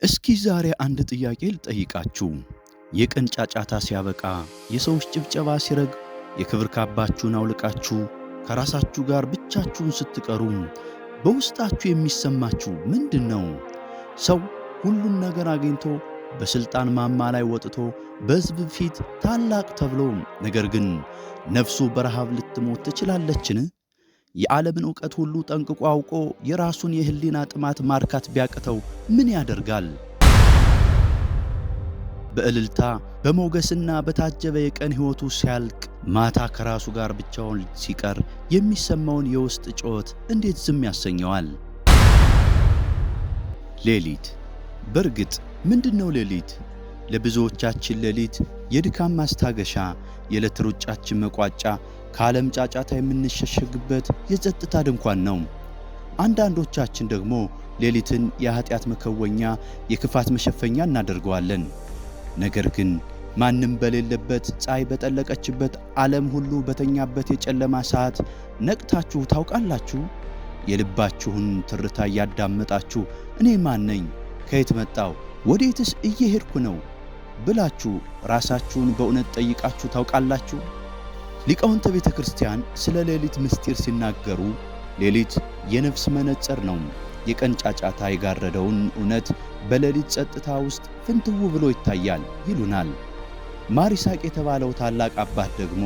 እስኪ ዛሬ አንድ ጥያቄ ልጠይቃችሁ። የቀን ጫጫታ ሲያበቃ፣ የሰዎች ጭብጨባ ሲረግብ፣ የክብር ካባችሁን አውልቃችሁ ከራሳችሁ ጋር ብቻችሁን ስትቀሩ በውስጣችሁ የሚሰማችሁ ምንድን ነው? ሰው ሁሉን ነገር አግኝቶ በሥልጣን ማማ ላይ ወጥቶ በሕዝብ ፊት ታላቅ ተብሎ፣ ነገር ግን ነፍሱ በረሃብ ልትሞት ትችላለችን? የዓለምን ዕውቀት ሁሉ ጠንቅቆ አውቆ የራሱን የሕሊና ጥማት ማርካት ቢያቅተው ምን ያደርጋል? በእልልታ በሞገስና በታጀበ የቀን ሕይወቱ ሲያልቅ፣ ማታ ከራሱ ጋር ብቻውን ሲቀር የሚሰማውን የውስጥ ጩኸት እንዴት ዝም ያሰኘዋል? ሌሊት። በእርግጥ ምንድነው ሌሊት? ለብዙዎቻችን ሌሊት የድካም ማስታገሻ፣ የዕለት ሩጫችን መቋጫ፣ ከዓለም ጫጫታ የምንሸሸግበት የጸጥታ ድንኳን ነው። አንዳንዶቻችን ደግሞ ሌሊትን የኀጢአት መከወኛ፣ የክፋት መሸፈኛ እናደርገዋለን። ነገር ግን ማንም በሌለበት፣ ፀሐይ በጠለቀችበት፣ ዓለም ሁሉ በተኛበት የጨለማ ሰዓት ነቅታችሁ ታውቃላችሁ? የልባችሁን ትርታ እያዳመጣችሁ እኔ ማን ነኝ? ከየት መጣሁ? ወዴትስ እየሄድኩ ነው? ብላችሁ ራሳችሁን በእውነት ጠይቃችሁ ታውቃላችሁ? ሊቃውንተ ቤተ ክርስቲያን ስለ ሌሊት ምስጢር ሲናገሩ ሌሊት የነፍስ መነጽር ነው። የቀን ጫጫታ የጋረደውን እውነት በሌሊት ጸጥታ ውስጥ ፍንትው ብሎ ይታያል ይሉናል። ማር ይስሐቅ የተባለው ታላቅ አባት ደግሞ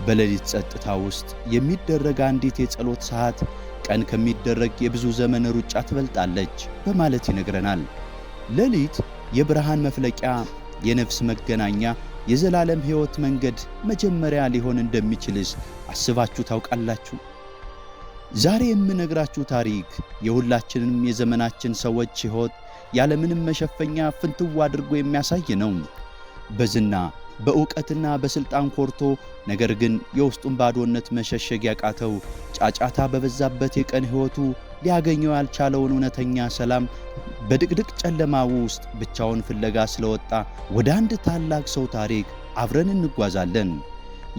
በሌሊት ጸጥታ ውስጥ የሚደረግ አንዲት የጸሎት ሰዓት ቀን ከሚደረግ የብዙ ዘመን ሩጫ ትበልጣለች በማለት ይነግረናል። ሌሊት የብርሃን መፍለቂያ፣ የነፍስ መገናኛ፣ የዘላለም ሕይወት መንገድ መጀመሪያ ሊሆን እንደሚችልስ አስባችሁ ታውቃላችሁ? ዛሬ የምነግራችሁ ታሪክ የሁላችንም የዘመናችን ሰዎች ሕይወት ያለምንም መሸፈኛ ፍንትው አድርጎ የሚያሳይ ነው። በዝና በዕውቀትና በሥልጣን ኮርቶ፣ ነገር ግን የውስጡን ባዶነት መሸሸግ ያቃተው፣ ጫጫታ በበዛበት የቀን ሕይወቱ ሊያገኘው ያልቻለውን እውነተኛ ሰላም በድቅድቅ ጨለማ ውስጥ ብቻውን ፍለጋ ስለወጣ ወደ አንድ ታላቅ ሰው ታሪክ አብረን እንጓዛለን።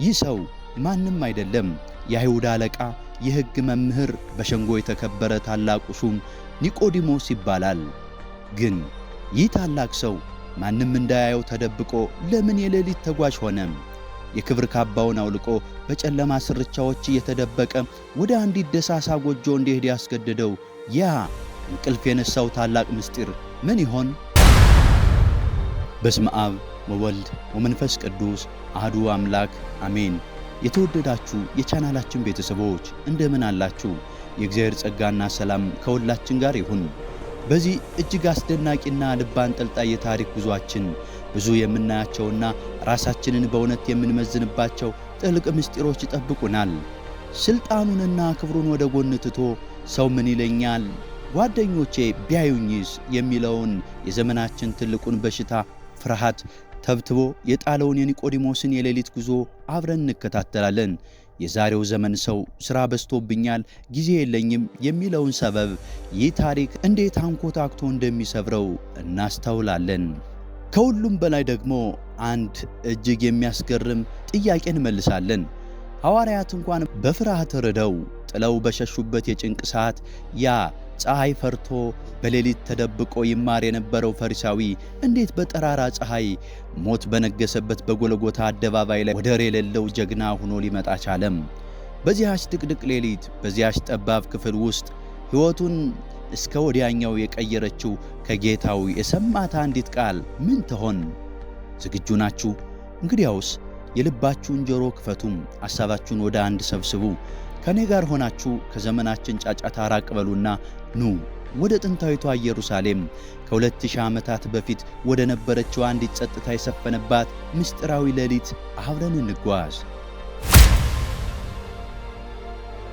ይህ ሰው ማንም አይደለም፣ የአይሁድ አለቃ፣ የሕግ መምህር፣ በሸንጎ የተከበረ ታላቁ ሹም ኒቆዲሞስ ይባላል። ግን ይህ ታላቅ ሰው ማንም እንዳያየው ተደብቆ ለምን የሌሊት ተጓዥ ሆነ? የክብር ካባውን አውልቆ በጨለማ ስርቻዎች እየተደበቀ ወደ አንዲት ደሳሳ ጎጆ እንዲሄድ ያስገደደው ያ እንቅልፍ የነሳው ታላቅ ምስጢር ምን ይሆን? በስመ አብ ወወልድ ወመንፈስ ቅዱስ አሐዱ አምላክ አሜን። የተወደዳችሁ የቻናላችን ቤተሰቦች እንደምን አላችሁ? የእግዚአብሔር ጸጋና ሰላም ከሁላችን ጋር ይሁን። በዚህ እጅግ አስደናቂና ልብ አንጠልጣይ የታሪክ ጉዟችን ብዙ የምናያቸውና ራሳችንን በእውነት የምንመዝንባቸው ጥልቅ ምስጢሮች ይጠብቁናል። ሥልጣኑንና ክብሩን ወደ ጎን ትቶ ሰው ምን ይለኛል፣ ጓደኞቼ ቢያዩኝስ የሚለውን የዘመናችን ትልቁን በሽታ ፍርሃት ተብትቦ የጣለውን የኒቆዲሞስን የሌሊት ጉዞ አብረን እንከታተላለን። የዛሬው ዘመን ሰው ሥራ በዝቶብኛል፣ ጊዜ የለኝም የሚለውን ሰበብ ይህ ታሪክ እንዴት አንኮታክቶ እንደሚሰብረው እናስተውላለን። ከሁሉም በላይ ደግሞ አንድ እጅግ የሚያስገርም ጥያቄ እንመልሳለን። ሐዋርያት እንኳን በፍርሃት ርደው ጥለው በሸሹበት የጭንቅ ሰዓት ያ ፀሐይ ፈርቶ በሌሊት ተደብቆ ይማር የነበረው ፈሪሳዊ እንዴት በጠራራ ፀሐይ ሞት በነገሰበት በጎልጎታ አደባባይ ላይ ወደር የሌለው ጀግና ሆኖ ሊመጣ ቻለም? በዚያች ድቅድቅ ሌሊት፣ በዚያች ጠባብ ክፍል ውስጥ ሕይወቱን እስከ ወዲያኛው የቀየረችው ከጌታው የሰማት አንዲት ቃል ምን ትሆን? ዝግጁ ናችሁ? እንግዲያውስ የልባችሁን ጆሮ ክፈቱም፣ ሐሳባችሁን ወደ አንድ ሰብስቡ። ከእኔ ጋር ሆናችሁ ከዘመናችን ጫጫታ ራቅ በሉና ኑ ወደ ጥንታዊቷ ኢየሩሳሌም፣ ከ2000 ዓመታት በፊት ወደ ነበረችው አንዲት ጸጥታ የሰፈነባት ምስጢራዊ ሌሊት አብረን እንጓዝ።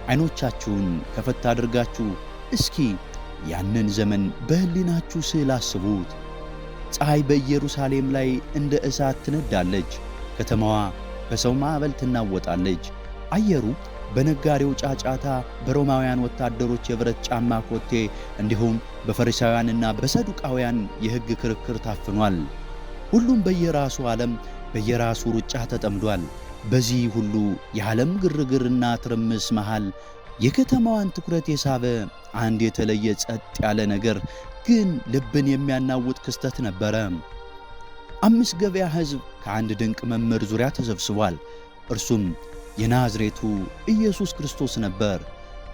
ዓይኖቻችሁን ከፈት አድርጋችሁ እስኪ ያንን ዘመን በሕሊናችሁ ስዕል አስቡት። ፀሐይ በኢየሩሳሌም ላይ እንደ እሳት ትነዳለች። ከተማዋ በሰው ማዕበል ትናወጣለች። አየሩ በነጋዴው ጫጫታ፣ በሮማውያን ወታደሮች የብረት ጫማ ኮቴ እንዲሁም በፈሪሳውያንና በሰዱቃውያን የሕግ ክርክር ታፍኗል። ሁሉም በየራሱ ዓለም በየራሱ ሩጫ ተጠምዷል። በዚህ ሁሉ የዓለም ግርግርና ትርምስ መሃል የከተማዋን ትኩረት የሳበ አንድ የተለየ ጸጥ ያለ ነገር ግን ልብን የሚያናውጥ ክስተት ነበረ። 5 ገበያ ሕዝብ ከአንድ ድንቅ መምህር ዙሪያ ተሰብስቧል። እርሱም የናዝሬቱ ኢየሱስ ክርስቶስ ነበር።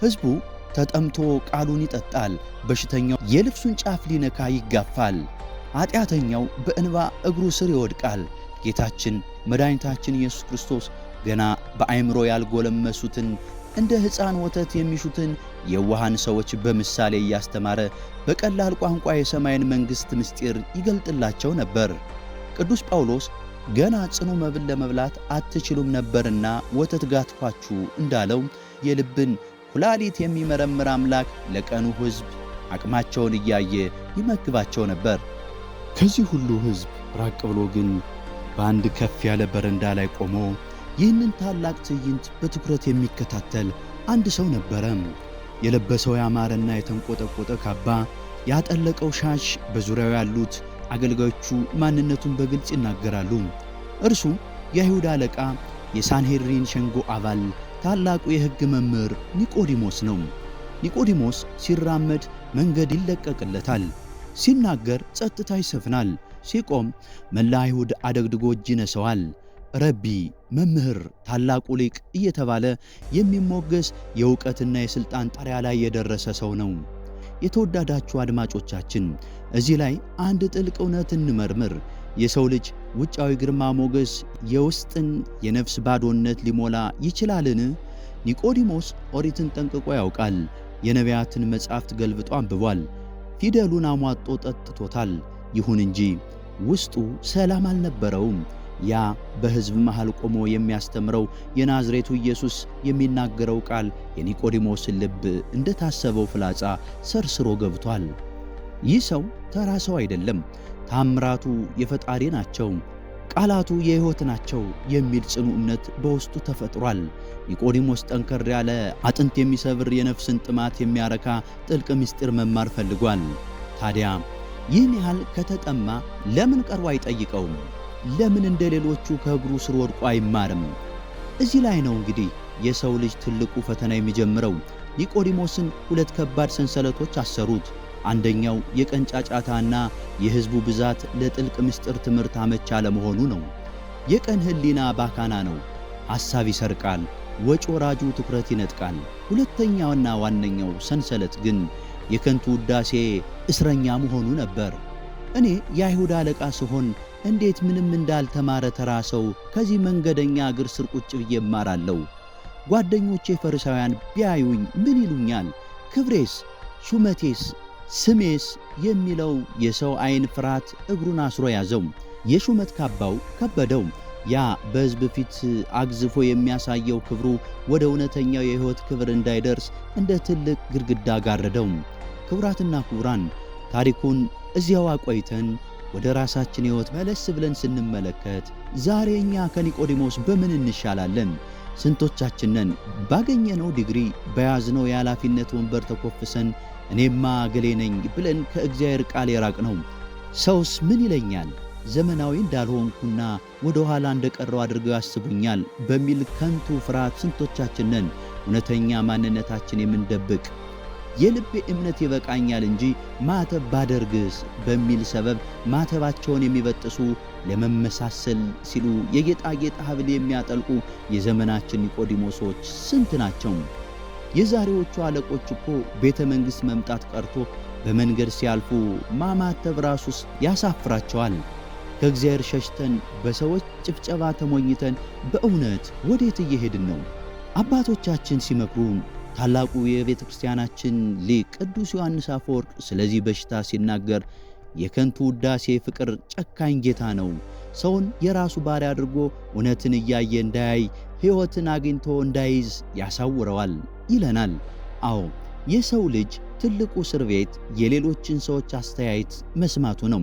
ሕዝቡ ተጠምቶ ቃሉን ይጠጣል፣ በሽተኛው የልብሱን ጫፍ ሊነካ ይጋፋል፣ ኃጢአተኛው በእንባ እግሩ ስር ይወድቃል። ጌታችን መድኃኒታችን ኢየሱስ ክርስቶስ ገና በአእምሮ ያልጎለመሱትን እንደ ሕፃን ወተት የሚሹትን የዋሃን ሰዎች በምሳሌ እያስተማረ በቀላል ቋንቋ የሰማይን መንግሥት ምስጢር ይገልጥላቸው ነበር። ቅዱስ ጳውሎስ ገና ጽኑ መብል ለመብላት አትችሉም ነበርና ወተት ጋትኳችሁ እንዳለው የልብን ኩላሊት የሚመረምር አምላክ ለቀኑ ሕዝብ አቅማቸውን እያየ ይመግባቸው ነበር። ከዚህ ሁሉ ሕዝብ ራቅ ብሎ ግን በአንድ ከፍ ያለ በረንዳ ላይ ቆሞ ይህንን ታላቅ ትዕይንት በትኩረት የሚከታተል አንድ ሰው ነበረ። የለበሰው ያማረና የተንቆጠቆጠ ካባ፣ ያጠለቀው ሻሽ፣ በዙሪያው ያሉት አገልጋዮቹ ማንነቱን በግልጽ ይናገራሉ። እርሱ የአይሁድ አለቃ፣ የሳንሄድሪን ሸንጎ አባል፣ ታላቁ የሕግ መምህር ኒቆዲሞስ ነው። ኒቆዲሞስ ሲራመድ መንገድ ይለቀቅለታል፣ ሲናገር ጸጥታ ይሰፍናል፣ ሲቆም መላ አይሁድ አደግድጎ እጅ ይነሰዋል። ረቢ፣ መምህር፣ ታላቁ ሊቅ እየተባለ የሚሞገስ የእውቀትና የሥልጣን ጣሪያ ላይ የደረሰ ሰው ነው። የተወዳዳችሁ አድማጮቻችን፣ እዚህ ላይ አንድ ጥልቅ እውነት እንመርምር። የሰው ልጅ ውጫዊ ግርማ ሞገስ የውስጥን የነፍስ ባዶነት ሊሞላ ይችላልን? ኒቆዲሞስ ኦሪትን ጠንቅቆ ያውቃል። የነቢያትን መጻሕፍት ገልብጦ አንብቧል። ፊደሉን አሟጦ ጠጥቶታል። ይሁን እንጂ ውስጡ ሰላም አልነበረውም። ያ በሕዝብ መሃል ቆሞ የሚያስተምረው የናዝሬቱ ኢየሱስ የሚናገረው ቃል የኒቆዲሞስን ልብ እንደታሰበው ፍላጻ ሰርስሮ ገብቷል። ይህ ሰው ተራ ሰው አይደለም። ታምራቱ የፈጣሪ ናቸው፣ ቃላቱ የሕይወት ናቸው የሚል ጽኑ እምነት በውስጡ ተፈጥሯል። ኒቆዲሞስ ጠንከር ያለ አጥንት የሚሰብር የነፍስን ጥማት የሚያረካ ጥልቅ ምስጢር መማር ፈልጓል። ታዲያ ይህን ያህል ከተጠማ ለምን ቀርቦ አይጠይቀውም? ለምን እንደ ሌሎቹ ከእግሩ ስር ወድቆ አይማርም? እዚህ ላይ ነው እንግዲህ የሰው ልጅ ትልቁ ፈተና የሚጀምረው። ኒቆዲሞስን 2 ከባድ ሰንሰለቶች አሰሩት። አንደኛው የቀን ጫጫታና የሕዝቡ ብዛት ለጥልቅ ምስጢር ትምህርት አመች አለመሆኑ ነው። የቀን ሕሊና ባካና ነው፣ ሐሳብ ይሰርቃል፣ ወጭ ወራጁ ትኩረት ይነጥቃል። ሁለተኛውና ዋነኛው ሰንሰለት ግን የከንቱ ውዳሴ እስረኛ መሆኑ ነበር። እኔ የአይሁድ አለቃ ስሆን እንዴት ምንም እንዳልተማረ ተራ ሰው ከዚህ መንገደኛ እግር ስር ቁጭ ብዬ እማራለሁ? ጓደኞቼ ፈሪሳውያን ቢያዩኝ ምን ይሉኛል? ክብሬስ፣ ሹመቴስ፣ ስሜስ የሚለው የሰው ዓይን ፍርሃት እግሩን አስሮ ያዘው። የሹመት ካባው ከበደው። ያ በሕዝብ ፊት አግዝፎ የሚያሳየው ክብሩ ወደ እውነተኛው የሕይወት ክብር እንዳይደርስ እንደ ትልቅ ግድግዳ ጋረደው። ክቡራትና ክቡራን፣ ታሪኩን እዚያው አቆይተን ወደ ራሳችን ሕይወት መለስ ብለን ስንመለከት ዛሬ እኛ ከኒቆዲሞስ በምን እንሻላለን? ስንቶቻችንን ባገኘነው ዲግሪ በያዝነው የኃላፊነት ወንበር ተኮፍሰን እኔማ ገሌ ነኝ ብለን ከእግዚአብሔር ቃል የራቅነው? ሰውስ ምን ይለኛል? ዘመናዊ እንዳልሆንኩና ወደ ኋላ እንደቀረው አድርገው ያስቡኛል በሚል ከንቱ ፍርሃት ስንቶቻችንን እውነተኛ ማንነታችን የምንደብቅ? የልቤ እምነት ይበቃኛል እንጂ ማተብ ባደርግስ በሚል ሰበብ ማተባቸውን የሚበጥሱ ለመመሳሰል ሲሉ የጌጣጌጥ ሐብል የሚያጠልቁ የዘመናችን ኒቆዲሞሶች ስንት ናቸው? የዛሬዎቹ አለቆች እኮ ቤተ መንግሥት መምጣት ቀርቶ በመንገድ ሲያልፉ ማማተብ ራሱስ ያሳፍራቸዋል። ከእግዚአብሔር ሸሽተን በሰዎች ጭብጨባ ተሞኝተን በእውነት ወዴት እየሄድን ነው? አባቶቻችን ሲመክሩን ታላቁ የቤተ ክርስቲያናችን ሊቅ ቅዱስ ዮሐንስ አፈወርቅ ስለዚህ በሽታ ሲናገር የከንቱ ውዳሴ ፍቅር ጨካኝ ጌታ ነው፣ ሰውን የራሱ ባሪያ አድርጎ እውነትን እያየ እንዳያይ ሕይወትን አግኝቶ እንዳይዝ ያሳውረዋል ይለናል። አዎ የሰው ልጅ ትልቁ እስር ቤት የሌሎችን ሰዎች አስተያየት መስማቱ ነው።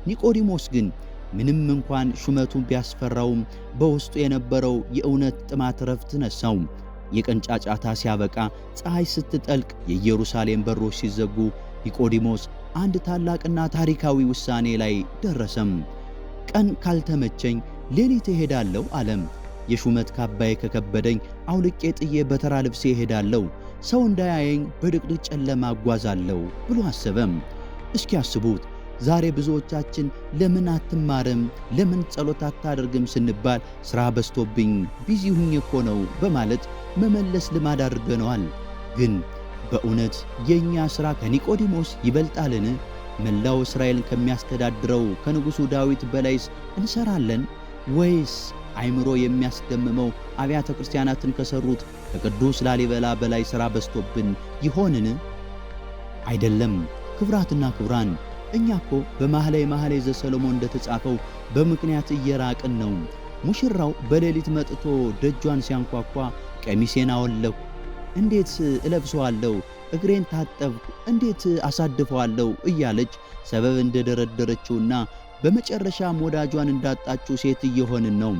ኒቆዲሞስ ግን ምንም እንኳን ሹመቱን ቢያስፈራውም በውስጡ የነበረው የእውነት ጥማት ረፍት ነሳው። የቀን ጫጫታ ሲያበቃ፣ ፀሐይ ስትጠልቅ፣ የኢየሩሳሌም በሮች ሲዘጉ ኒቆዲሞስ አንድ ታላቅና ታሪካዊ ውሳኔ ላይ ደረሰም። ቀን ካልተመቸኝ ሌሊት እሄዳለሁ አለም። የሹመት ካባዬ ከከበደኝ አውልቄ ጥዬ በተራ ልብሴ እሄዳለሁ፣ ሰው እንዳያየኝ በድቅድቅ ጨለማ እጓዛለሁ ብሎ አሰበም። እስኪ አስቡት፣ ዛሬ ብዙዎቻችን ለምን አትማርም፣ ለምን ጸሎት አታደርግም ስንባል ሥራ በዝቶብኝ ቢዚ ሁኜ እኮ ነው በማለት መመለስ ልማድ አድርገነዋል። ግን በእውነት የእኛ ሥራ ከኒቆዲሞስ ይበልጣልን? መላው እስራኤልን ከሚያስተዳድረው ከንጉሡ ዳዊት በላይስ እንሰራለን? ወይስ አይምሮ የሚያስደምመው አብያተ ክርስቲያናትን ከሠሩት ከቅዱስ ላሊበላ በላይ ሥራ በዝቶብን ይሆንን? አይደለም። ክቡራትና ክቡራን፣ እኛ እኮ በመኃልየ ዘሰሎሞን እንደተጻፈው በምክንያት እየራቅን ነው። ሙሽራው በሌሊት መጥቶ ደጇን ሲያንኳኳ ቀሚሴን አወለኩ፣ እንዴት እለብሰዋለሁ? እግሬን ታጠብኩ፣ እንዴት አሳድፈዋለሁ? እያለች ሰበብ እንደደረደረችውና በመጨረሻም ወዳጇን እንዳጣችው ሴት እየሆንን ነው።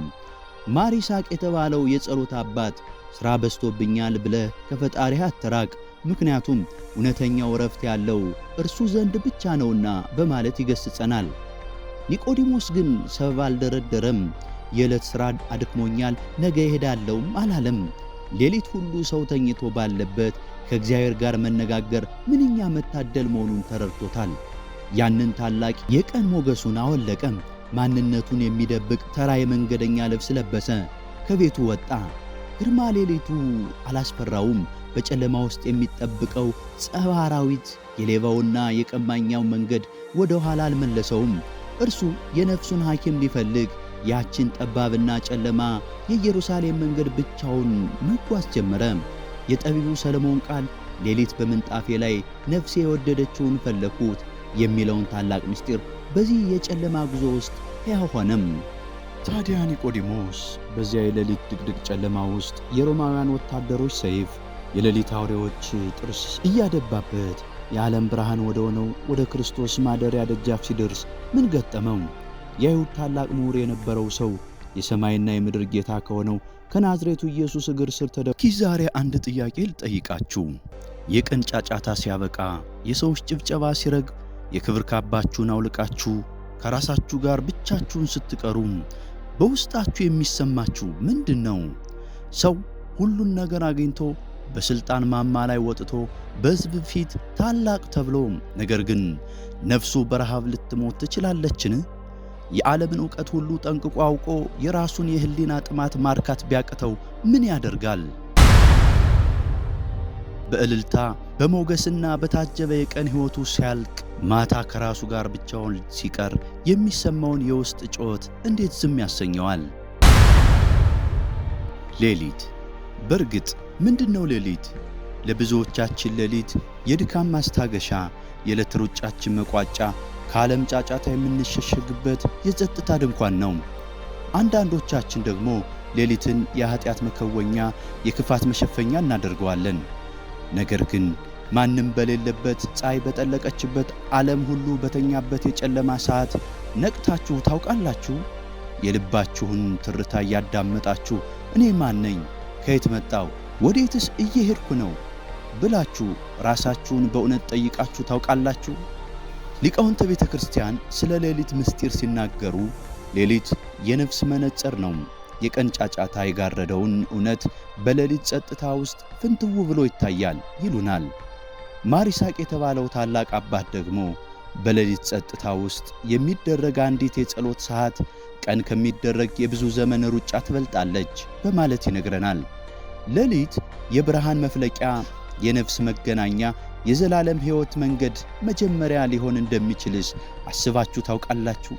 ማር ይስሐቅ የተባለው የጸሎት አባት ሥራ በዝቶብኛል ብለህ ከፈጣሪህ አትራቅ፣ ምክንያቱም እውነተኛው ዕረፍት ያለው እርሱ ዘንድ ብቻ ነውና በማለት ይገሥጸናል። ኒቆዲሞስ ግን ሰበብ አልደረደረም። የዕለት ሥራ አድክሞኛል፣ ነገ እሄዳለሁም አላለም። ሌሊት ሁሉ ሰው ተኝቶ ባለበት ከእግዚአብሔር ጋር መነጋገር ምንኛ መታደል መሆኑን ተረድቶታል። ያንን ታላቅ የቀን ሞገሱን አወለቀም። ማንነቱን የሚደብቅ ተራ የመንገደኛ ልብስ ለበሰ። ከቤቱ ወጣ። ግርማ ሌሊቱ አላስፈራውም። በጨለማ ውስጥ የሚጠብቀው ጸብ አራዊት የሌባውና የቀማኛው መንገድ ወደ ኋላ አልመለሰውም። እርሱ የነፍሱን ሐኪም ሊፈልግ ያችን ጠባብና ጨለማ የኢየሩሳሌም መንገድ ብቻውን መጓዝ ጀመረ። የጠቢቡ ሰለሞን ቃል ሌሊት በምንጣፌ ላይ ነፍሴ የወደደችውን ፈለኩት የሚለውን ታላቅ ምስጢር በዚህ የጨለማ ጉዞ ውስጥ ሕያው ሆነም። ታዲያ ኒቆዲሞስ በዚያ የሌሊት ድቅድቅ ጨለማ ውስጥ የሮማውያን ወታደሮች ሰይፍ፣ የሌሊት አውሬዎች ጥርስ እያደባበት የዓለም ብርሃን ወደ ሆነው ወደ ክርስቶስ ማደሪያ ደጃፍ ሲደርስ ምን ገጠመው? የአይሁድ ታላቅ ምሁር የነበረው ሰው የሰማይና የምድር ጌታ ከሆነው ከናዝሬቱ ኢየሱስ እግር ስር ዛሬ አንድ ጥያቄ ልጠይቃችሁ። የቀን ጫጫታ ሲያበቃ፣ የሰዎች ጭብጨባ ሲረግብ፣ የክብር ካባችሁን አውልቃችሁ ከራሳችሁ ጋር ብቻችሁን ስትቀሩ በውስጣችሁ የሚሰማችሁ ምንድን ነው? ሰው ሁሉን ነገር አግኝቶ በሥልጣን ማማ ላይ ወጥቶ በሕዝብ ፊት ታላቅ ተብሎ፣ ነገር ግን ነፍሱ በረሃብ ልትሞት ትችላለችን? የዓለምን ዕውቀት ሁሉ ጠንቅቆ አውቆ የራሱን የሕሊና ጥማት ማርካት ቢያቅተው ምን ያደርጋል? በእልልታ በሞገስና በታጀበ የቀን ሕይወቱ ሲያልቅ፣ ማታ ከራሱ ጋር ብቻውን ሲቀር የሚሰማውን የውስጥ ጩኸት እንዴት ዝም ያሰኘዋል? ሌሊት። በእርግጥ ምንድነው ሌሊት? ለብዙዎቻችን ሌሊት የድካም ማስታገሻ፣ የዕለት ሩጫችን መቋጫ፣ ከዓለም ጫጫታ የምንሸሸግበት የጸጥታ ድንኳን ነው። አንዳንዶቻችን ደግሞ ሌሊትን የኃጢአት መከወኛ፣ የክፋት መሸፈኛ እናደርገዋለን። ነገር ግን ማንም በሌለበት ፀሐይ በጠለቀችበት ዓለም ሁሉ በተኛበት የጨለማ ሰዓት ነቅታችሁ ታውቃላችሁ? የልባችሁን ትርታ እያዳመጣችሁ እኔ ማን ነኝ? ከየት መጣው? ወዴትስ እየሄድኩ ነው? ብላችሁ ራሳችሁን በእውነት ጠይቃችሁ ታውቃላችሁ? ሊቃውንተ ቤተ ክርስቲያን ስለ ሌሊት ምስጢር ሲናገሩ ሌሊት የነፍስ መነጽር ነው። የቀን ጫጫታ የጋረደውን እውነት በሌሊት ጸጥታ ውስጥ ፍንትው ብሎ ይታያል ይሉናል። ማር ይስሐቅ የተባለው ታላቅ አባት ደግሞ በሌሊት ጸጥታ ውስጥ የሚደረግ አንዲት የጸሎት ሰዓት ቀን ከሚደረግ የብዙ ዘመን ሩጫ ትበልጣለች በማለት ይነግረናል። ሌሊት የብርሃን መፍለቂያ፣ የነፍስ መገናኛ፣ የዘላለም ሕይወት መንገድ መጀመሪያ ሊሆን እንደሚችልስ አስባችሁ ታውቃላችሁ?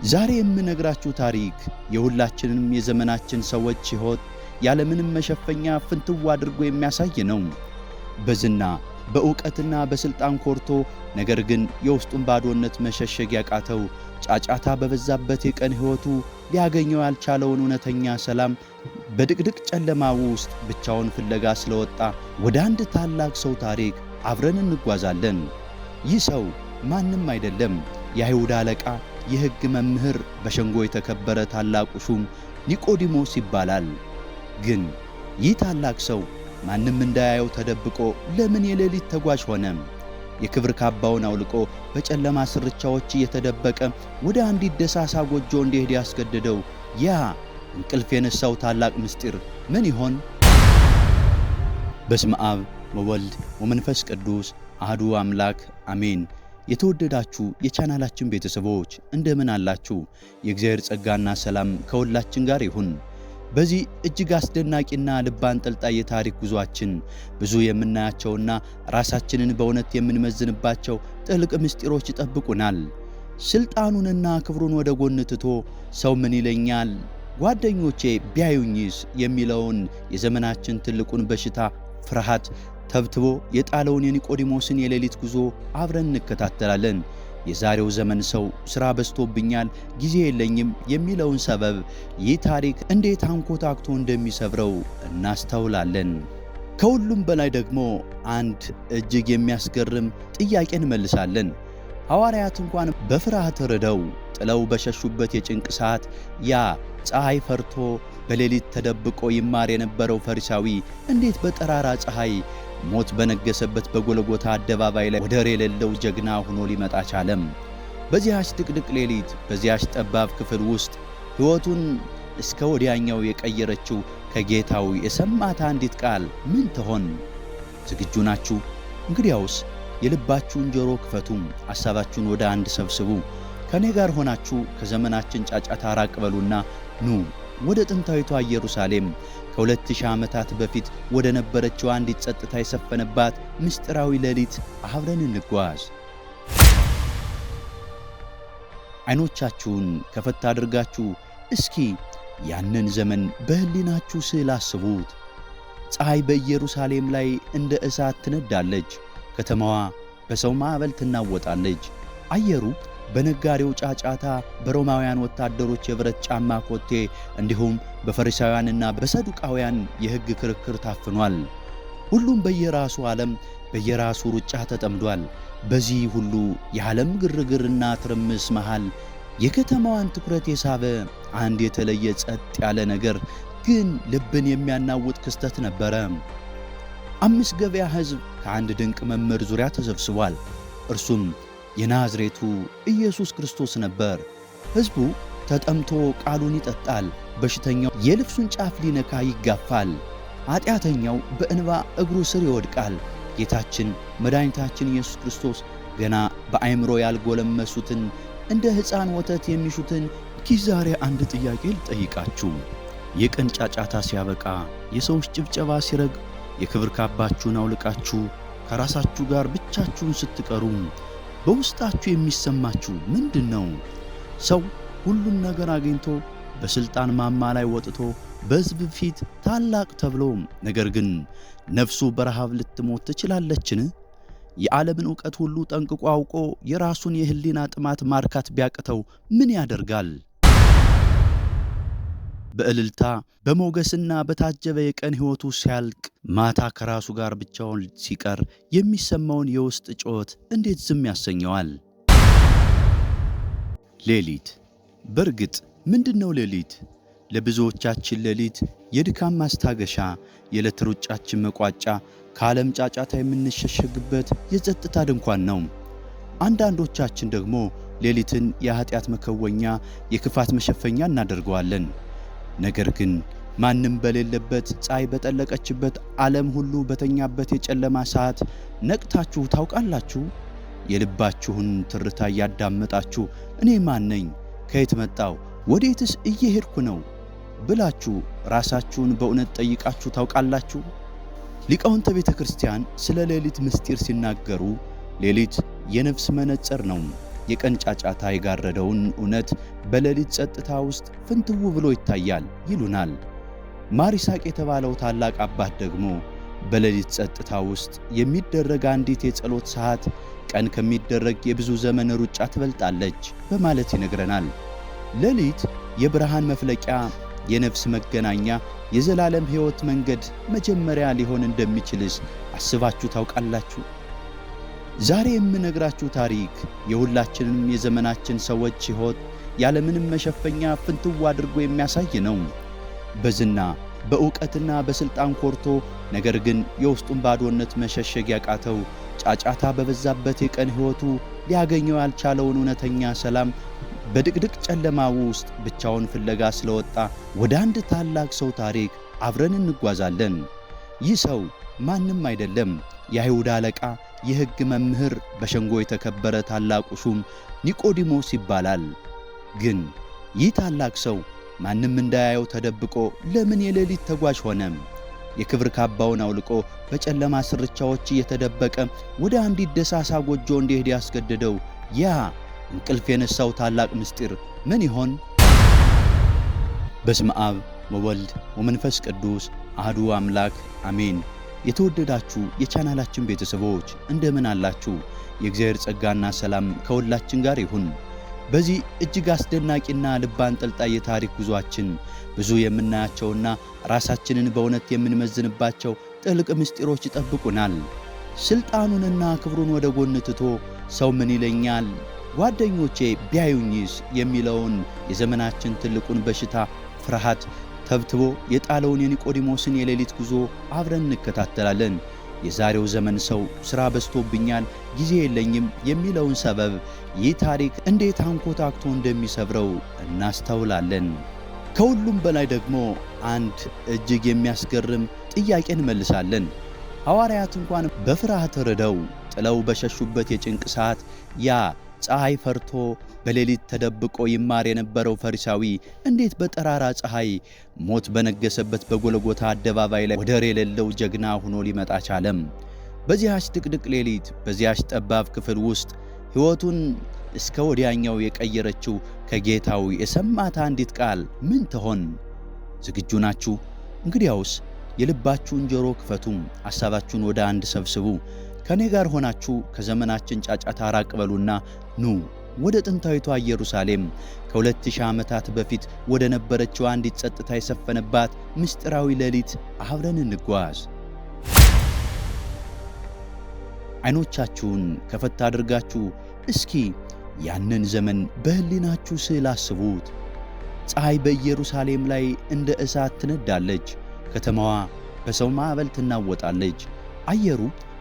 ዛሬ የምነግራችሁ ታሪክ የሁላችንም የዘመናችን ሰዎች ሕይወት ያለምንም መሸፈኛ ፍንትው አድርጎ የሚያሳይ ነው። በዝና በእውቀትና በሥልጣን ኮርቶ ነገር ግን የውስጡን ባዶነት መሸሸግ ያቃተው፣ ጫጫታ በበዛበት የቀን ሕይወቱ ሊያገኘው ያልቻለውን እውነተኛ ሰላም በድቅድቅ ጨለማ ውስጥ ብቻውን ፍለጋ ስለወጣ ወደ አንድ ታላቅ ሰው ታሪክ አብረን እንጓዛለን። ይህ ሰው ማንም አይደለም፣ የአይሁድ አለቃ፣ የሕግ መምህር፣ በሸንጎ የተከበረ ታላቁ ሹም ኒቆዲሞስ ይባላል። ግን ይህ ታላቅ ሰው ማንም እንዳያየው ተደብቆ ለምን የሌሊት ተጓዥ ሆነ? የክብር ካባውን አውልቆ በጨለማ ስርቻዎች እየተደበቀ ወደ አንዲት ደሳሳ ጎጆ እንዲሄድ ያስገደደው ያ እንቅልፍ የነሳው ታላቅ ምስጢር ምን ይሆን? በስመ አብ ወወልድ ወመንፈስ ቅዱስ አሐዱ አምላክ አሜን። የተወደዳችሁ የቻናላችን ቤተሰቦች እንደምን አላችሁ? የእግዚአብሔር ጸጋና ሰላም ከሁላችን ጋር ይሁን። በዚህ እጅግ አስደናቂና ልብ አንጠልጣይ የታሪክ ጉዟችን ብዙ የምናያቸውና ራሳችንን በእውነት የምንመዝንባቸው ጥልቅ ምስጢሮች ይጠብቁናል። ስልጣኑንና ክብሩን ወደ ጎን ትቶ ሰው ምን ይለኛል፣ ጓደኞቼ ቢያዩኝስ የሚለውን የዘመናችን ትልቁን በሽታ ፍርሃት ተብትቦ የጣለውን የኒቆዲሞስን የሌሊት ጉዞ አብረን እንከታተላለን። የዛሬው ዘመን ሰው ሥራ በዝቶብኛል፣ ጊዜ የለኝም የሚለውን ሰበብ ይህ ታሪክ እንዴት አንኮታክቶ እንደሚሰብረው እናስተውላለን። ከሁሉም በላይ ደግሞ አንድ እጅግ የሚያስገርም ጥያቄ እንመልሳለን። ሐዋርያት እንኳን በፍርሃት ርደው ጥለው በሸሹበት የጭንቅ ሰዓት ያ ፀሐይ ፈርቶ በሌሊት ተደብቆ ይማር የነበረው ፈሪሳዊ እንዴት በጠራራ ፀሐይ ሞት በነገሰበት በጎልጎታ አደባባይ ላይ ወደር የሌለው ጀግና ሆኖ ሊመጣ ቻለም? በዚያች ድቅድቅ ሌሊት በዚያች ጠባብ ክፍል ውስጥ ሕይወቱን እስከ ወዲያኛው የቀየረችው ከጌታው የሰማት አንዲት ቃል ምን ትሆን? ዝግጁ ናችሁ? እንግዲያውስ የልባችሁን ጆሮ ክፈቱም፣ ሐሳባችሁን ወደ አንድ ሰብስቡ። ከኔ ጋር ሆናችሁ ከዘመናችን ጫጫታ ራቅ በሉና ኑ ወደ ጥንታዊቷ ኢየሩሳሌም ከ2000 ዓመታት በፊት ወደ ነበረችው አንዲት ጸጥታ የሰፈነባት ምስጢራዊ ሌሊት አብረን እንጓዝ። ዓይኖቻችሁን ከፈት አድርጋችሁ እስኪ ያንን ዘመን በሕሊናችሁ ስዕል አስቡት። ፀሐይ በኢየሩሳሌም ላይ እንደ እሳት ትነዳለች። ከተማዋ በሰው ማዕበል ትናወጣለች። አየሩ በነጋዴው ጫጫታ፣ በሮማውያን ወታደሮች የብረት ጫማ ኮቴ እንዲሁም በፈሪሳውያንና በሰዱቃውያን የሕግ ክርክር ታፍኗል። ሁሉም በየራሱ ዓለም በየራሱ ሩጫ ተጠምዷል። በዚህ ሁሉ የዓለም ግርግርና ትርምስ መሃል የከተማዋን ትኩረት የሳበ አንድ የተለየ ጸጥ ያለ ነገር ግን ልብን የሚያናውጥ ክስተት ነበረ። 5 ገበያ ሕዝብ ከአንድ ድንቅ መምህር ዙሪያ ተሰብስቧል። እርሱም የናዝሬቱ ኢየሱስ ክርስቶስ ነበር። ሕዝቡ ተጠምቶ ቃሉን ይጠጣል። በሽተኛው የልብሱን ጫፍ ሊነካ ይጋፋል። ኃጢአተኛው በእንባ እግሩ ስር ይወድቃል። ጌታችን መድኃኒታችን ኢየሱስ ክርስቶስ ገና በአእምሮ ያልጎለመሱትን እንደ ሕፃን ወተት የሚሹትን ዛሬ አንድ ጥያቄ ልጠይቃችሁ። የቀን ጫጫታ ሲያበቃ፣ የሰዎች ጭብጨባ ሲረግ፣ የክብር ካባችሁን አውልቃችሁ ከራሳችሁ ጋር ብቻችሁን ስትቀሩ በውስጣችሁ የሚሰማችሁ ምንድን ነው? ሰው ሁሉን ነገር አግኝቶ በሥልጣን ማማ ላይ ወጥቶ በሕዝብ ፊት ታላቅ ተብሎ ነገር ግን ነፍሱ በረሃብ ልትሞት ትችላለችን? የዓለምን ዕውቀት ሁሉ ጠንቅቆ አውቆ የራሱን የሕሊና ጥማት ማርካት ቢያቅተው ምን ያደርጋል? በእልልታ በሞገስና በታጀበ የቀን ሕይወቱ ሲያልቅ ማታ ከራሱ ጋር ብቻውን ሲቀር የሚሰማውን የውስጥ ጩኸት እንዴት ዝም ያሰኘዋል? ሌሊት። በእርግጥ ምንድነው ሌሊት? ለብዙዎቻችን ሌሊት የድካም ማስታገሻ፣ የዕለት ሩጫችን መቋጫ፣ ከዓለም ጫጫታ የምንሸሸግበት የጸጥታ ድንኳን ነው። አንዳንዶቻችን ደግሞ ሌሊትን የኃጢአት መከወኛ፣ የክፋት መሸፈኛ እናደርገዋለን። ነገር ግን ማንም በሌለበት ፀሐይ በጠለቀችበት ዓለም ሁሉ በተኛበት የጨለማ ሰዓት ነቅታችሁ ታውቃላችሁ? የልባችሁን ትርታ እያዳመጣችሁ እኔ ማን ነኝ? ከየት መጣው? ወዴትስ እየሄድኩ ነው? ብላችሁ ራሳችሁን በእውነት ጠይቃችሁ ታውቃላችሁ? ሊቃውንተ ቤተ ክርስቲያን ስለ ሌሊት ምስጢር ሲናገሩ ሌሊት የነፍስ መነጽር ነው። የቀን ጫጫታ የጋረደውን እውነት በሌሊት ጸጥታ ውስጥ ፍንትው ብሎ ይታያል ይሉናል። ማር ይስሐቅ የተባለው ታላቅ አባት ደግሞ በሌሊት ጸጥታ ውስጥ የሚደረግ አንዲት የጸሎት ሰዓት ቀን ከሚደረግ የብዙ ዘመን ሩጫ ትበልጣለች በማለት ይነግረናል። ሌሊት የብርሃን መፍለቂያ፣ የነፍስ መገናኛ፣ የዘላለም ሕይወት መንገድ መጀመሪያ ሊሆን እንደሚችልስ አስባችሁ ታውቃላችሁ? ዛሬ የምነግራችሁ ታሪክ የሁላችንም የዘመናችን ሰዎች ሕይወት ያለምንም መሸፈኛ ፍንትው አድርጎ የሚያሳይ ነው። በዝና በእውቀትና በሥልጣን ኮርቶ ነገር ግን የውስጡን ባዶነት መሸሸግ ያቃተው ጫጫታ በበዛበት የቀን ሕይወቱ ሊያገኘው ያልቻለውን እውነተኛ ሰላም በድቅድቅ ጨለማ ውስጥ ብቻውን ፍለጋ ስለወጣ ወደ አንድ ታላቅ ሰው ታሪክ አብረን እንጓዛለን። ይህ ሰው ማንም አይደለም፣ የአይሁድ አለቃ፣ የሕግ መምህር፣ በሸንጎ የተከበረ ታላቁ ሹም ኒቆዲሞስ ይባላል። ግን ይህ ታላቅ ሰው ማንም እንዳያየው ተደብቆ ለምን የሌሊት ተጓዥ ሆነ? የክብር ካባውን አውልቆ በጨለማ ስርቻዎች እየተደበቀ ወደ አንዲት ደሳሳ ጎጆ እንዲሄድ ያስገደደው ያ እንቅልፍ የነሳው ታላቅ ምስጢር ምን ይሆን? በስመ አብ ወወልድ ወመንፈስ ቅዱስ አሐዱ አምላክ አሜን። የተወደዳችሁ የቻናላችን ቤተሰቦች እንደምን አላችሁ? የእግዚአብሔር ጸጋና ሰላም ከሁላችን ጋር ይሁን። በዚህ እጅግ አስደናቂና ልብ አንጠልጣይ የታሪክ ጉዟችን ብዙ የምናያቸውና ራሳችንን በእውነት የምንመዝንባቸው ጥልቅ ምስጢሮች ይጠብቁናል። ስልጣኑንና ክብሩን ወደ ጎን ትቶ ሰው ምን ይለኛል፣ ጓደኞቼ ቢያዩኝስ የሚለውን የዘመናችን ትልቁን በሽታ ፍርሃት ተብትቦ የጣለውን የኒቆዲሞስን የሌሊት ጉዞ አብረን እንከታተላለን። የዛሬው ዘመን ሰው ሥራ በዝቶብኛል፣ ጊዜ የለኝም የሚለውን ሰበብ ይህ ታሪክ እንዴት አንኮታክቶ እንደሚሰብረው እናስተውላለን። ከሁሉም በላይ ደግሞ አንድ እጅግ የሚያስገርም ጥያቄ እንመልሳለን። ሐዋርያት እንኳን በፍርሃት ርደው ጥለው በሸሹበት የጭንቅ ሰዓት ያ ፀሐይ ፈርቶ በሌሊት ተደብቆ ይማር የነበረው ፈሪሳዊ እንዴት በጠራራ ፀሐይ ሞት በነገሰበት በጎልጎታ አደባባይ ላይ ወደር የሌለው ጀግና ሆኖ ሊመጣ ቻለም? በዚያች ድቅድቅ ሌሊት በዚያች ጠባብ ክፍል ውስጥ ሕይወቱን እስከ ወዲያኛው የቀየረችው ከጌታው የሰማት አንዲት ቃል ምን ትሆን? ዝግጁ ናችሁ? እንግዲያውስ የልባችሁን ጆሮ ክፈቱ፣ ሐሳባችሁን ወደ አንድ ሰብስቡ። ከኔ ጋር ሆናችሁ ከዘመናችን ጫጫታ ራቅ በሉና ኑ ወደ ጥንታዊቷ ኢየሩሳሌም ከ2000 ዓመታት በፊት ወደ ነበረችው አንዲት ጸጥታ የሰፈነባት ምስጢራዊ ሌሊት አብረን እንጓዝ። ዓይኖቻችሁን ከፈት አድርጋችሁ እስኪ ያንን ዘመን በሕሊናችሁ ስዕል አስቡት። ፀሐይ በኢየሩሳሌም ላይ እንደ እሳት ትነዳለች። ከተማዋ በሰው ማዕበል ትናወጣለች። አየሩ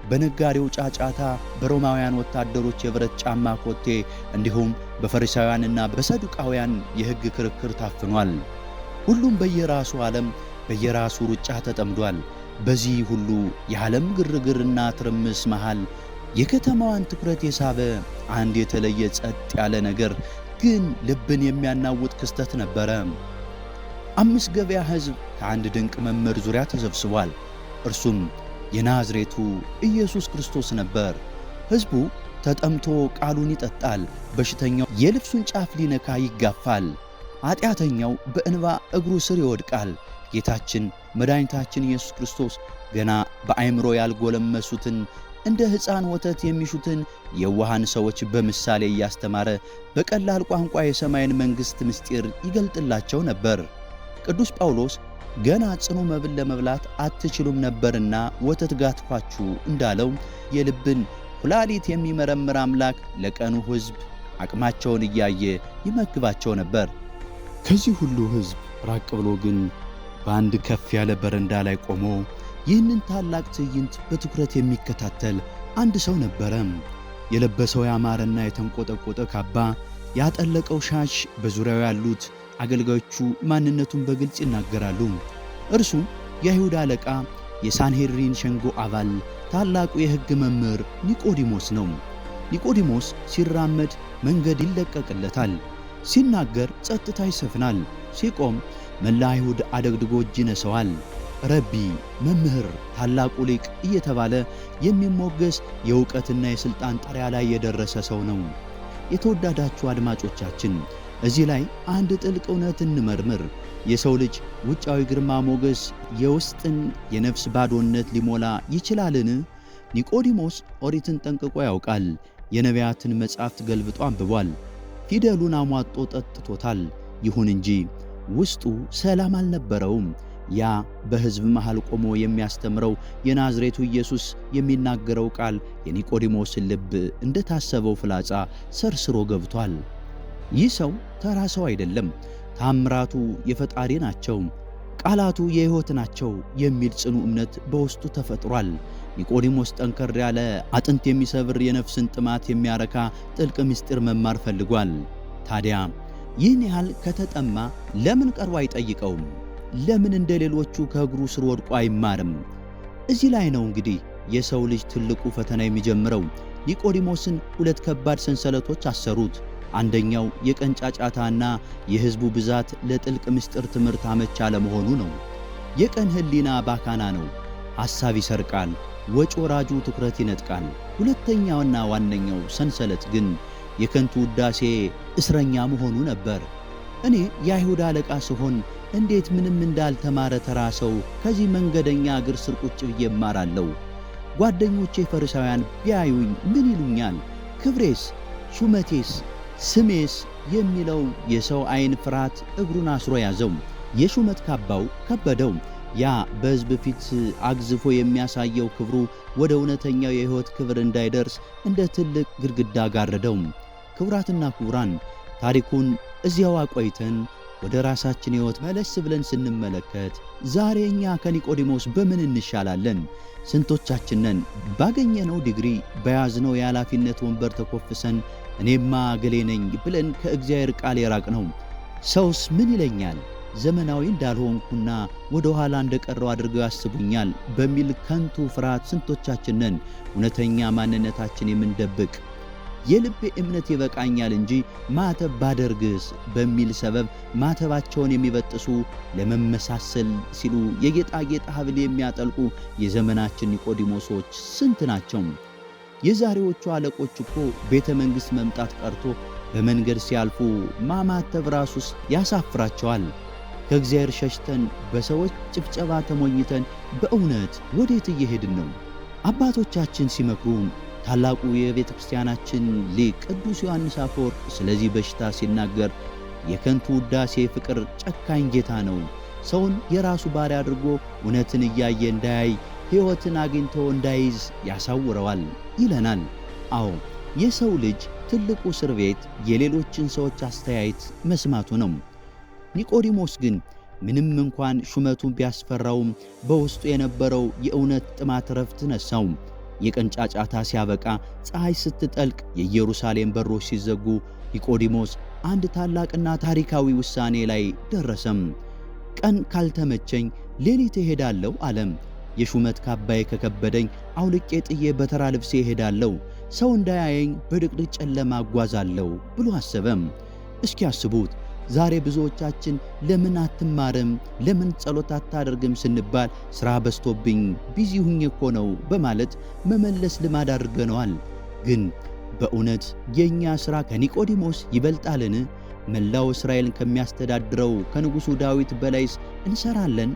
በነጋዴው ጫጫታ፣ በሮማውያን ወታደሮች የብረት ጫማ ኮቴ እንዲሁም በፈሪሳውያንና በሰዱቃውያን የሕግ ክርክር ታፍኗል። ሁሉም በየራሱ ዓለም በየራሱ ሩጫ ተጠምዷል። በዚህ ሁሉ የዓለም ግርግርና ትርምስ መሃል የከተማዋን ትኩረት የሳበ አንድ የተለየ ጸጥ ያለ ነገር ግን ልብን የሚያናውጥ ክስተት ነበረ። 5 ገበያ ሕዝብ ከአንድ ድንቅ መምህር ዙሪያ ተሰብስቧል። እርሱም የናዝሬቱ ኢየሱስ ክርስቶስ ነበር። ሕዝቡ ተጠምቶ ቃሉን ይጠጣል። በሽተኛው የልብሱን ጫፍ ሊነካ ይጋፋል። ኃጢአተኛው በእንባ እግሩ ስር ይወድቃል። ጌታችን መድኃኒታችን ኢየሱስ ክርስቶስ ገና በአእምሮ ያልጎለመሱትን እንደ ሕፃን ወተት የሚሹትን የዋሃን ሰዎች በምሳሌ እያስተማረ በቀላል ቋንቋ የሰማይን መንግሥት ምስጢር ይገልጥላቸው ነበር። ቅዱስ ጳውሎስ ገና ጽኑ መብል ለመብላት አትችሉም ነበርና ወተት ጋትኳችሁ እንዳለው የልብን ኩላሊት የሚመረምር አምላክ ለቀኑ ሕዝብ አቅማቸውን እያየ ይመግባቸው ነበር። ከዚህ ሁሉ ሕዝብ ራቅ ብሎ ግን በአንድ ከፍ ያለ በረንዳ ላይ ቆሞ ይህንን ታላቅ ትዕይንት በትኩረት የሚከታተል አንድ ሰው ነበረ። የለበሰው ያማረና የተንቆጠቆጠ ካባ፣ ያጠለቀው ሻሽ፣ በዙሪያው ያሉት አገልጋዮቹ ማንነቱን በግልጽ ይናገራሉ። እርሱ የአይሁድ አለቃ፣ የሳንሄድሪን ሸንጎ አባል፣ ታላቁ የሕግ መምህር ኒቆዲሞስ ነው። ኒቆዲሞስ ሲራመድ መንገድ ይለቀቅለታል፣ ሲናገር ጸጥታ ይሰፍናል፣ ሲቆም መላ አይሁድ አደግድጎ እጅ ይነሰዋል። ረቢ፣ መምህር፣ ታላቁ ሊቅ እየተባለ የሚሞገስ የእውቀትና የሥልጣን ጣሪያ ላይ የደረሰ ሰው ነው። የተወዳዳችሁ አድማጮቻችን እዚህ ላይ አንድ ጥልቅ እውነት እንመርምር። የሰው ልጅ ውጫዊ ግርማ ሞገስ የውስጥን የነፍስ ባዶነት ሊሞላ ይችላልን? ኒቆዲሞስ ኦሪትን ጠንቅቆ ያውቃል። የነቢያትን መጻሕፍት ገልብጦ አንብቧል። ፊደሉን አሟጦ ጠጥቶታል። ይሁን እንጂ ውስጡ ሰላም አልነበረውም። ያ በሕዝብ መሃል ቆሞ የሚያስተምረው የናዝሬቱ ኢየሱስ የሚናገረው ቃል የኒቆዲሞስን ልብ እንደታሰበው ፍላጻ ሰርስሮ ገብቷል። ይህ ሰው ተራ ሰው አይደለም። ታምራቱ የፈጣሪ ናቸው፣ ቃላቱ የሕይወት ናቸው የሚል ጽኑ እምነት በውስጡ ተፈጥሯል። ኒቆዲሞስ ጠንከር ያለ አጥንት የሚሰብር የነፍስን ጥማት የሚያረካ ጥልቅ ምስጢር መማር ፈልጓል። ታዲያ ይህን ያህል ከተጠማ ለምን ቀርቦ አይጠይቀውም? ለምን እንደ ሌሎቹ ከእግሩ ስር ወድቆ አይማርም? እዚህ ላይ ነው እንግዲህ የሰው ልጅ ትልቁ ፈተና የሚጀምረው። ኒቆዲሞስን ሁለት ከባድ ሰንሰለቶች አሰሩት። አንደኛው የቀን ጫጫታና የሕዝቡ ብዛት ለጥልቅ ምስጢር ትምህርት አመች አለመሆኑ ነው። የቀን ሕሊና ባካና ነው። ሐሳብ ይሰርቃል፣ ወጭ ወራጁ ትኩረት ይነጥቃል። ሁለተኛውና ዋነኛው ሰንሰለት ግን የከንቱ ውዳሴ እስረኛ መሆኑ ነበር። እኔ የአይሁድ አለቃ ስሆን እንዴት ምንም እንዳልተማረ ተራ ሰው ከዚህ መንገደኛ እግር ስር ቁጭ ብዬ እማራለሁ? ጓደኞቼ ፈሪሳውያን ቢያዩኝ ምን ይሉኛል? ክብሬስ፣ ሹመቴስ፣ ስሜስ የሚለው የሰው ዓይን ፍርሃት እግሩን አስሮ ያዘው። የሹመት ካባው ከበደው። ያ በሕዝብ ፊት አግዝፎ የሚያሳየው ክብሩ ወደ እውነተኛው የሕይወት ክብር እንዳይደርስ እንደ ትልቅ ግድግዳ ጋረደው። ክቡራትና ክቡራን፣ ታሪኩን እዚያው አቆይተን ወደ ራሳችን ሕይወት መለስ ብለን ስንመለከት ዛሬ እኛ ከኒቆዲሞስ በምን እንሻላለን? ስንቶቻችንን ባገኘነው ዲግሪ በያዝነው የኃላፊነት ወንበር ተኮፍሰን እኔማ ገሌ ነኝ ብለን ከእግዚአብሔር ቃል የራቅነው? ሰውስ ምን ይለኛል? ዘመናዊ እንዳልሆንኩና ወደ ኋላ እንደቀረው አድርገው ያስቡኛል በሚል ከንቱ ፍርሃት ስንቶቻችንን እውነተኛ ማንነታችን የምንደብቅ? የልቤ እምነት ይበቃኛል እንጂ ማተብ ባደርግስ በሚል ሰበብ ማተባቸውን የሚበጥሱ ለመመሳሰል ሲሉ የጌጣጌጥ ሐብል የሚያጠልቁ የዘመናችን ኒቆዲሞሶች ስንት ናቸው? የዛሬዎቹ አለቆች እኮ ቤተ መንግሥት መምጣት ቀርቶ በመንገድ ሲያልፉ ማማተብ ራሱስ ያሳፍራቸዋል። ከእግዚአብሔር ሸሽተን በሰዎች ጭብጨባ ተሞኝተን በእውነት ወዴት እየሄድን ነው? አባቶቻችን ሲመክሩን ታላቁ የቤተ ክርስቲያናችን ሊቅ ቅዱስ ዮሐንስ አፈወርቅ ስለዚህ በሽታ ሲናገር የከንቱ ውዳሴ ፍቅር ጨካኝ ጌታ ነው፣ ሰውን የራሱ ባሪያ አድርጎ እውነትን እያየ እንዳያይ ሕይወትን አግኝቶ እንዳይዝ ያሳውረዋል ይለናል። አዎ የሰው ልጅ ትልቁ እስር ቤት የሌሎችን ሰዎች አስተያየት መስማቱ ነው። ኒቆዲሞስ ግን ምንም እንኳን ሹመቱን ቢያስፈራውም በውስጡ የነበረው የእውነት ጥማት ረፍት ነሳው። የቀን ጫጫታ ሲያበቃ፣ ፀሐይ ስትጠልቅ፣ የኢየሩሳሌም በሮች ሲዘጉ ኒቆዲሞስ አንድ ታላቅና ታሪካዊ ውሳኔ ላይ ደረሰም። ቀን ካልተመቸኝ ሌሊት እሄዳለሁ አለም። የሹመት ካባዬ ከከበደኝ አውልቄ ጥዬ በተራ ልብሴ እሄዳለሁ፣ ሰው እንዳያየኝ በድቅድቅ ጨለማ እጓዛለሁ ብሎ አሰበም። እስኪ አስቡት፣ ዛሬ ብዙዎቻችን ለምን አትማርም፣ ለምን ጸሎት አታደርግም ስንባል ሥራ በዝቶብኝ ቢዚ ሁኜ እኮ ነው በማለት መመለስ ልማድ አድርገነዋል። ግን በእውነት የእኛ ሥራ ከኒቆዲሞስ ይበልጣልን? መላው እስራኤልን ከሚያስተዳድረው ከንጉሡ ዳዊት በላይስ እንሰራለን?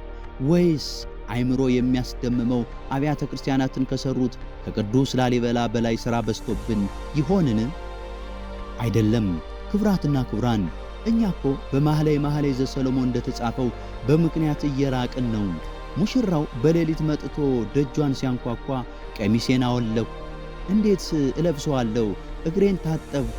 ወይስ አይምሮ የሚያስደምመው አብያተ ክርስቲያናትን ከሠሩት ከቅዱስ ላሊበላ በላይ ሥራ በዝቶብን ይሆንን? አይደለም። ክቡራትና ክቡራን፣ እኛ እኮ በመኃልየ ዘሰሎሞን እንደተጻፈው በምክንያት እየራቅን ነው። ሙሽራው በሌሊት መጥቶ ደጇን ሲያንኳኳ ቀሚሴን አወለቅሁ፣ እንዴት እለብሰዋለሁ? እግሬን ታጠብሁ